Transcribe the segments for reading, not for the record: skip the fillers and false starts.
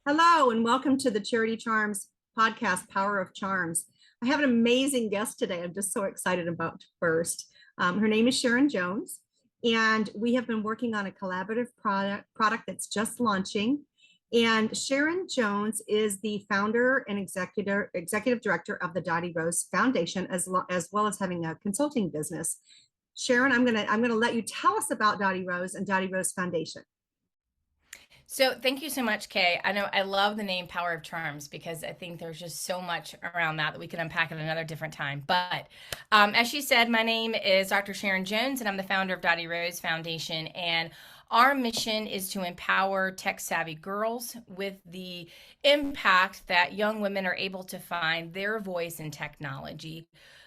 Hello, and welcome to the Charity Charms podcast, Power of Charms. I have an amazing guest today. I'm just so excited about first. Her name is Sharon Jones, and we have been working on a collaborative product that's just launching. And Sharon Jones is the founder and executive director of the Dottie Rose Foundation, as well as having a consulting business. Sharon, I'm gonna let you tell us about Dottie Rose and Dottie Rose Foundation. So thank you so much, Kay. I know I love the name Power of Charms because I think there's just so much around that we can unpack at another different time. But as she said, my name is Dr. Sharon Jones, and I'm the founder of Dottie Rose Foundation. And our mission is to empower tech-savvy girls with the impact that young women are able to find their voice in technology.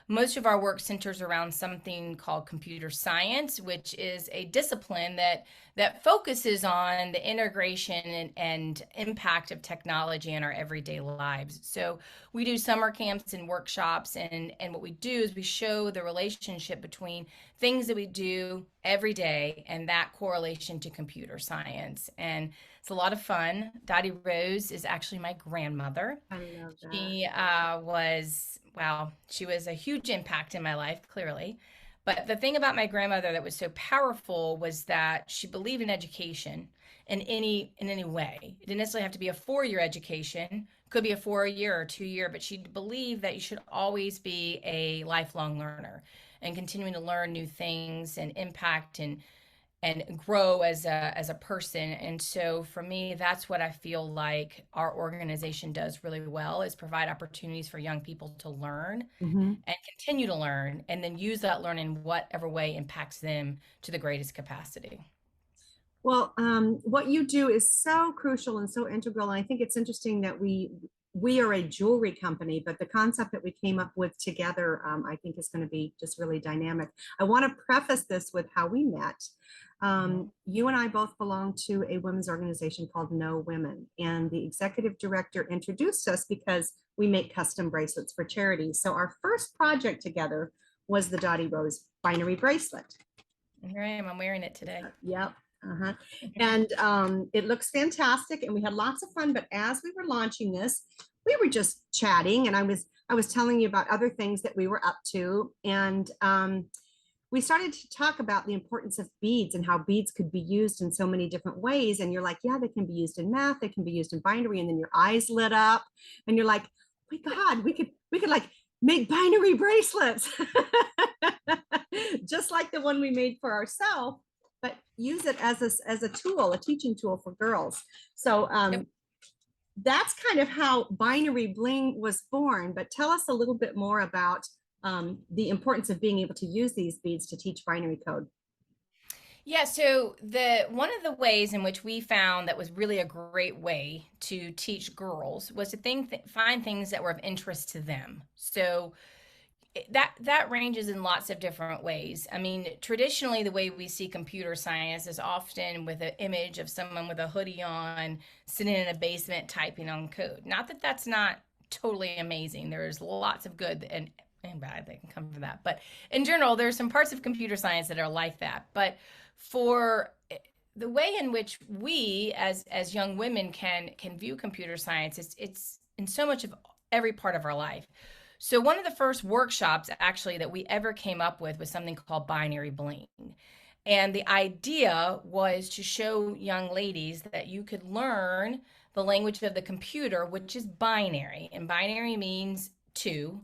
Most of our work centers around something called computer science, which is a discipline that focuses on the integration and impact of technology in our everyday lives. So we do summer camps and workshops, and what we do is we show the relationship between things that we do every day and that correlation to computer science. And it's a lot of fun. Dottie Rose is actually my grandmother. I love that. She was a huge impact in my life, clearly. But the thing about my grandmother that was so powerful was that she believed in education in any way. It didn't necessarily have to be a 4-year education, could be a 4-year or 2-year, but she believed that you should always be a lifelong learner and continuing to learn new things and impact and grow as a person. And so for me, that's what I feel like our organization does really well, is provide opportunities for young people to learn Mhm. and continue to learn, and then use that learning in whatever way impacts them to the greatest capacity. Well, what you do is so crucial and so integral. And I think it's interesting that we are a jewelry company, but the concept that we came up with together, I think is going to be just really dynamic. I want to preface this with how we met. You and I both belong to a women's organization called No Women, and the executive director introduced us because we make custom bracelets for charity. So our first project together was the Dottie Rose binary bracelet. And here I am, I'm wearing it today. Yep. Uh-huh. And it looks fantastic, and we had lots of fun. But as we were launching this, we were just chatting, and I was telling you about other things that we were up to, and we started to talk about the importance of beads and how beads could be used in so many different ways. And you're like, yeah, they can be used in math, they can be used in binary, and then your eyes lit up, and you're like, oh my God, we could like make binary bracelets, just like the one we made for ourselves, but use it as a tool, a teaching tool for girls. So Yep. that's kind of how Binary Bling was born. But tell us a little bit more about the importance of being able to use these beads to teach binary code. Yeah, so the one of the ways in which we found that was really a great way to teach girls was to find things that were of interest to them. So that ranges in lots of different ways. I mean, traditionally, the way we see computer science is often with an image of someone with a hoodie on, sitting in a basement typing on code. Not that that's not totally amazing. There's lots of good and bad that can come from that. But in general, there's some parts of computer science that are like that. But for the way in which we as young women can view computer science, it's in so much of every part of our life. So one of the first workshops actually that we ever came up with was something called Binary Bling. And the idea was to show young ladies that you could learn the language of the computer, which is binary. And binary means two.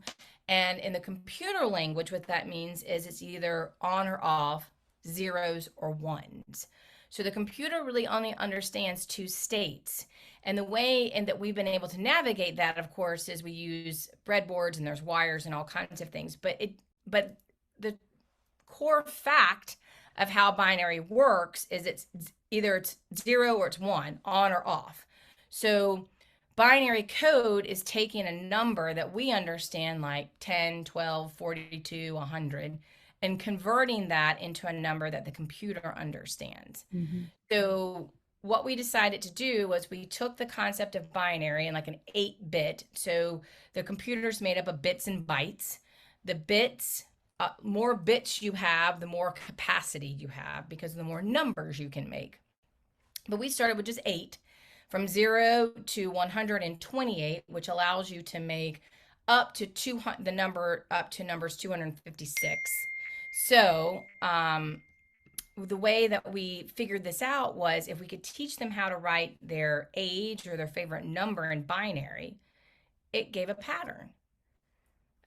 And in the computer language, what that means is it's either on or off, zeros or ones. So the computer really only understands two states. And the way and that we've been able to navigate that, of course, is we use breadboards and there's wires and all kinds of things. But the core fact of how binary works is it's zero or it's one, on or off. So binary code is taking a number that we understand like 10, 12, 42, 100 and converting that into a number that the computer understands. Mhm. So what we decided to do was we took the concept of binary and like an 8-bit. So the computer's made up of bits and bytes. The bits, more bits you have, the more capacity you have because the more numbers you can make. But we started with just 8. from 0 to 128, which allows you to make up to 200, the number up to numbers 256. So, the way that we figured this out was if we could teach them how to write their age or their favorite number in binary, it gave a pattern,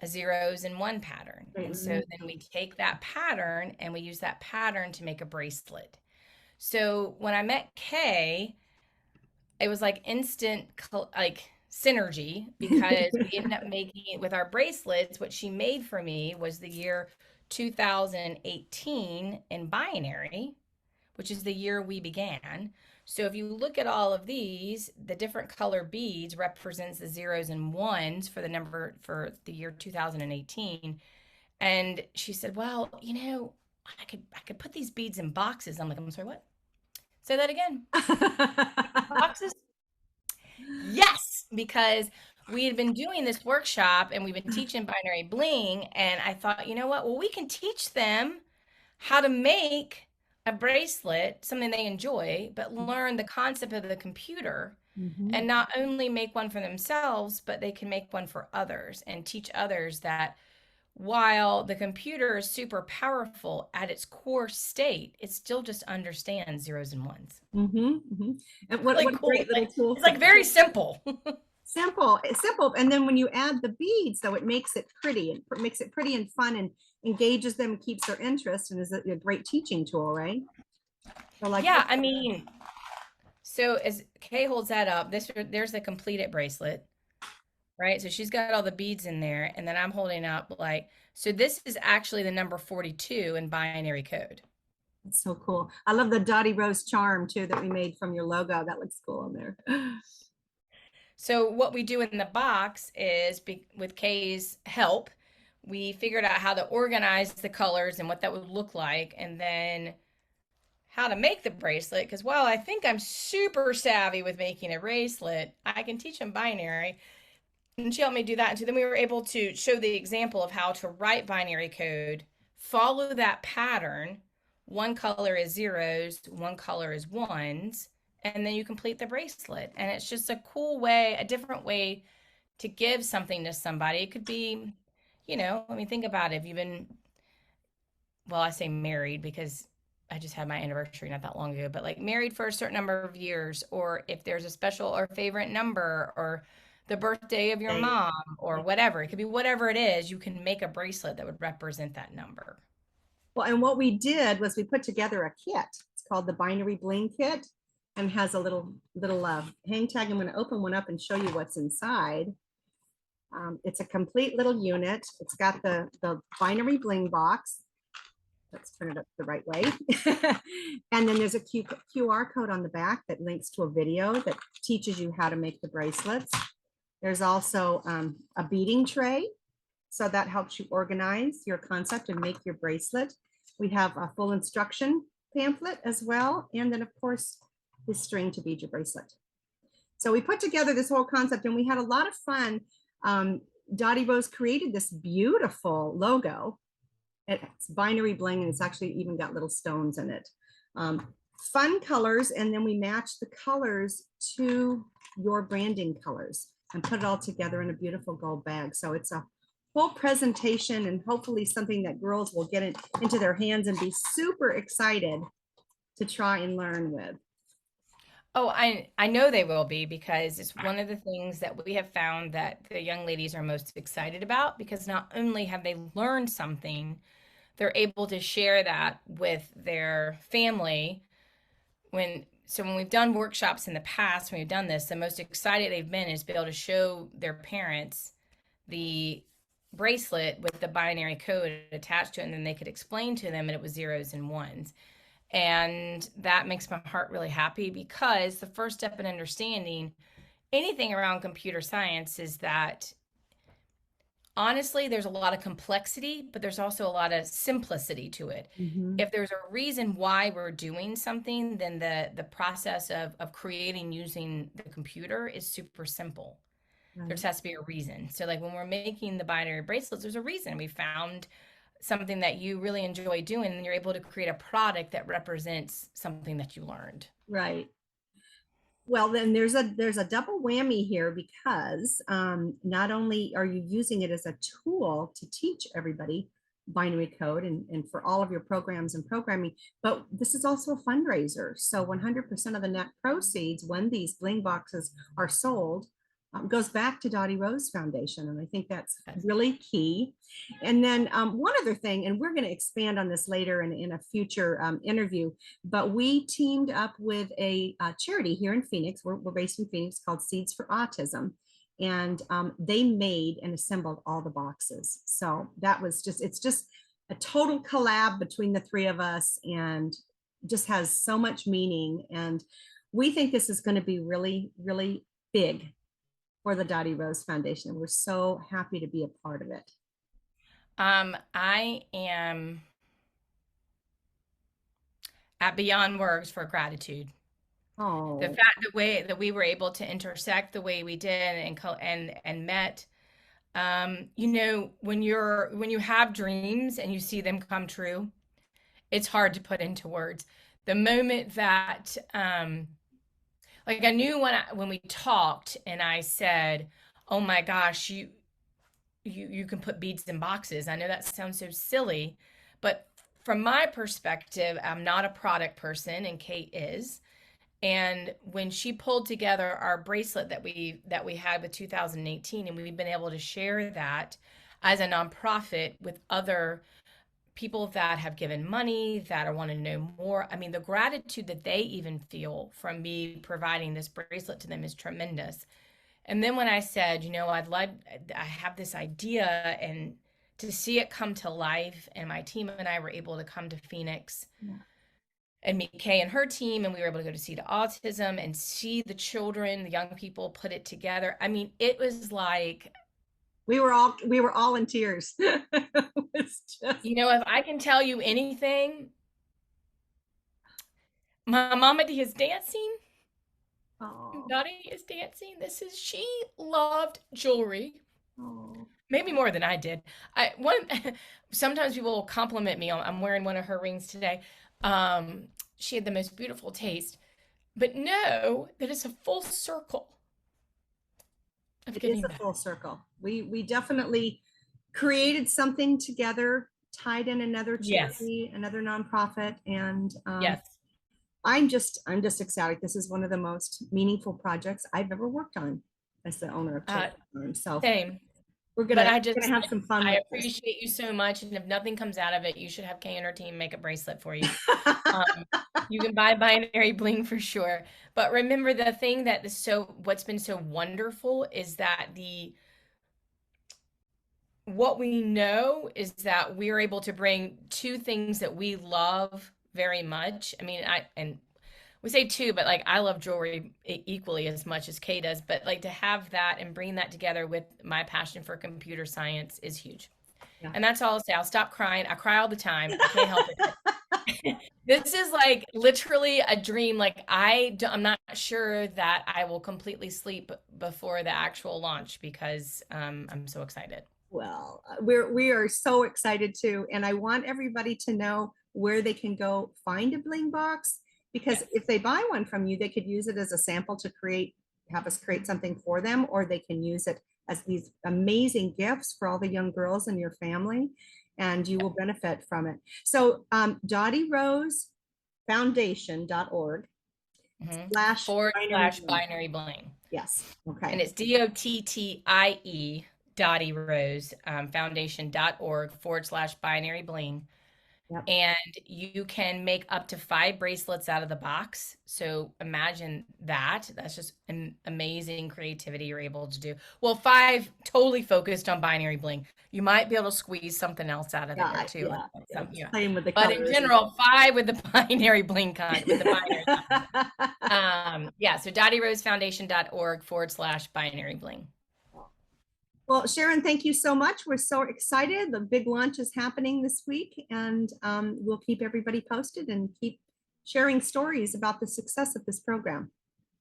a zeros and one pattern. And so then we take that pattern and we use that pattern to make a bracelet. So when I met Kay, it was like instant like synergy because we ended up making it with our bracelets. What she made for me was the year 2018 in binary, which is the year we began. So if you look at all of these, the different color beads represents the zeros and ones for the number for the year 2018. And she said, "Well, I could put these beads in boxes." I'm like, "I'm sorry, what? Say that again." Boxes? Yes, because we had been doing this workshop and we've been teaching binary bling, and I thought, you know what? Well, we can teach them how to make a bracelet, something they enjoy, but learn the concept of the computer and not only make one for themselves, but they can make one for others and teach others that while the computer is super powerful at its core state, it still just understands zeros and ones. And Like what a cool. great little tool. It's like very simple. Simple, it's simple. And then when you add the beads, though, it makes it pretty and makes it pretty and fun and engages them, keeps their interest, and is a great teaching tool, right? So like, Yeah, I mean, so as Kay holds that up, there's the completed bracelet, right? So she's got all the beads in there, and then I'm holding up like, so this is actually the number 42 in binary code. it's so cool. I love the Dottie Rose charm too that we made from your logo. That looks cool in there. So what we do in the box is, with Kay's help, we figured out how to organize the colors and what that would look like, and then how to make the bracelet. Because while I think I'm super savvy with making a bracelet, I can teach them binary. And she helped me do that. And so then we were able to show the example of how to write binary code, follow that pattern. One color is zeros, one color is ones, and then you complete the bracelet. And it's just a cool way, a different way to give something to somebody. It could be, I mean, think about it. If you've been, well, I say married because I just had my anniversary not that long ago, but like married for a certain number of years, or if there's a special or favorite number, or the birthday of your mom, or whatever. It could be whatever it is, you can make a bracelet that would represent that number. Well, and what we did was we put together a kit. It's called the Binary Bling Kit and has a little hang tag. I'm going to open one up and show you what's inside. It's a complete little unit. It's got the binary bling box. Let's turn it up the right way. And then there's a QR code on the back that links to a video that teaches you how to make the bracelets. There's also a beading tray. So that helps you organize your concept and make your bracelet. We have a full instruction pamphlet as well. And then of course, this string to bead your bracelet. So we put together this whole concept and we had a lot of fun. Dottie Rose created this beautiful logo. It's binary bling and it's actually even got little stones in it. Fun colors, and then we match the colors to your branding colors and put it all together in a beautiful gold bag. So it's a whole presentation and hopefully something that girls will get into their hands and be super excited to try and learn with. Oh, I know they will be, because it's one of the things that we have found that the young ladies are most excited about, because not only have they learned something, they're able to share that with their family. When we've done workshops in the past, when we've done this, the most excited they've been is to be able to show their parents the bracelet with the binary code attached to it, and then they could explain to them that it was zeros and ones. And that makes my heart really happy, because the first step in understanding anything around computer science is that honestly, there's a lot of complexity, but there's also a lot of simplicity to it. If there's a reason why we're doing something, then the process of creating using the computer is super simple. There just has to be a reason. So like when we're making the binary bracelets, there's a reason. We found something that you really enjoy doing, and you're able to create a product that represents something that you learned. Right. Well, then there's a double whammy here because not only are you using it as a tool to teach everybody binary code and for all of your programs and programming, but this is also a fundraiser. So 100% of the net proceeds when these bling boxes are sold goes back to Dottie Rose Foundation. And I think that's really key. And then one other thing, and we're going to expand on this later in a future interview, but we teamed up with a charity here in Phoenix. We're based in Phoenix called Seeds for Autism. And they made and assembled all the boxes. So that was it's just a total collab between the three of us and just has so much meaning. And we think this is going to be really, really big for the Dottie Rose Foundation. We're so happy to be a part of it. I am at beyond words for gratitude. Oh, The fact, the way that we were able to intersect the way we did and met, you know, when you have dreams and you see them come true, it's hard to put into words. The moment that, like I knew when we talked and I said, "Oh my gosh, you can put beads in boxes." I know that sounds so silly, but from my perspective, I'm not a product person and Kate is. And when she pulled together our bracelet that we had with 2018, and we've been able to share that as a nonprofit with other people that have given money, that are want to know more. I mean, the gratitude that they even feel from me providing this bracelet to them is tremendous. And then when I said, you know, I have this idea, and to see it come to life, and my team and I were able to come to Phoenix and meet Kay and her team, and we were able to go to See the Autism and see the children, the young people put it together. I mean, it was like we were all in tears. It's just, you know, if I can tell you anything, my mama is dancing. oh, Dottie is dancing. She loved jewelry. oh. Maybe more than I did. Sometimes people will compliment me on I'm wearing one of her rings today. She had the most beautiful taste, but know that it's a full circle of It is giving a back. full circle. We definitely created something together, tied in another Yes. charity, another nonprofit, and Yes. I'm just ecstatic. This is one of the most meaningful projects I've ever worked on as the owner of Uh, Church Farm. So Same. we're But gonna have some fun I with this. appreciate you so much. And if nothing comes out of it, you should have Kay and her team make a bracelet for you. Um, you can buy Binary Bling for sure. But remember, the thing that is what's been so wonderful is that what we know is that we're able to bring two things that we love very much. I mean, and we say two, but like I love jewelry equally as much as Kay does. But like to have that and bring that together with my passion for computer science is huge. Yeah. And that's all I'll say. I'll stop crying. I cry all the time. I can't help it. This is like literally a dream. Like I'm not sure that I will completely sleep before the actual launch because I'm so excited. Well, we are so excited too, and I want everybody to know where they can go find a bling box, because Yes. if they buy one from you, they could use it as a sample to have us create something for them, or they can use it as these amazing gifts for all the young girls in your family, and you will benefit from it. So Dottie Rose Foundation.org Mm-hmm. slash binary / bling. binary bling. Yes. Okay. And it's DOTTIE Dottie Rose Foundation.org / binary bling. Yep. And you can make up to 5 bracelets out of the box. So imagine that. That's just an amazing creativity you're able to do. Well, 5 totally focused on binary bling. You might be able to squeeze something else out of there too. Yeah. Playing with the but in colors. general, 5 with the binary bling kind, with the binary. Yeah, so DottieRoseFoundation.org / binary bling. Well, Sharon, thank you so much. We're so excited. The big launch is happening this week, and we'll keep everybody posted and keep sharing stories about the success of this program.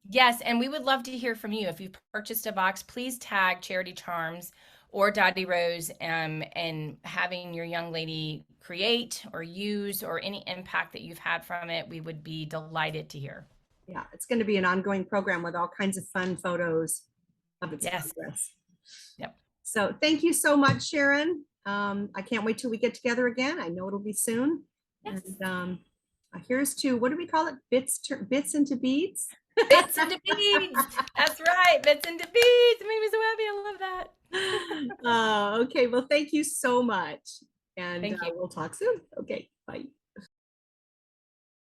Yes, and we would love to hear from you. If you've purchased a box, please tag Charity Charms or Dottie Rose and having your young lady create or use or any impact that you've had from it. We would be delighted to hear. Yeah, it's going to be an ongoing program with all kinds of fun photos of its Yes. progress. Yep. So thank you so much, Sharon. I can't wait till we get together again. I know it'll be soon. Yes. And here's to, what do we call it? Bits into beads? Bits into beads. That's right. Bits into beads. It made me so happy. I love that. Okay, well, thank you so much. And Thank you. we'll talk soon. Okay, bye.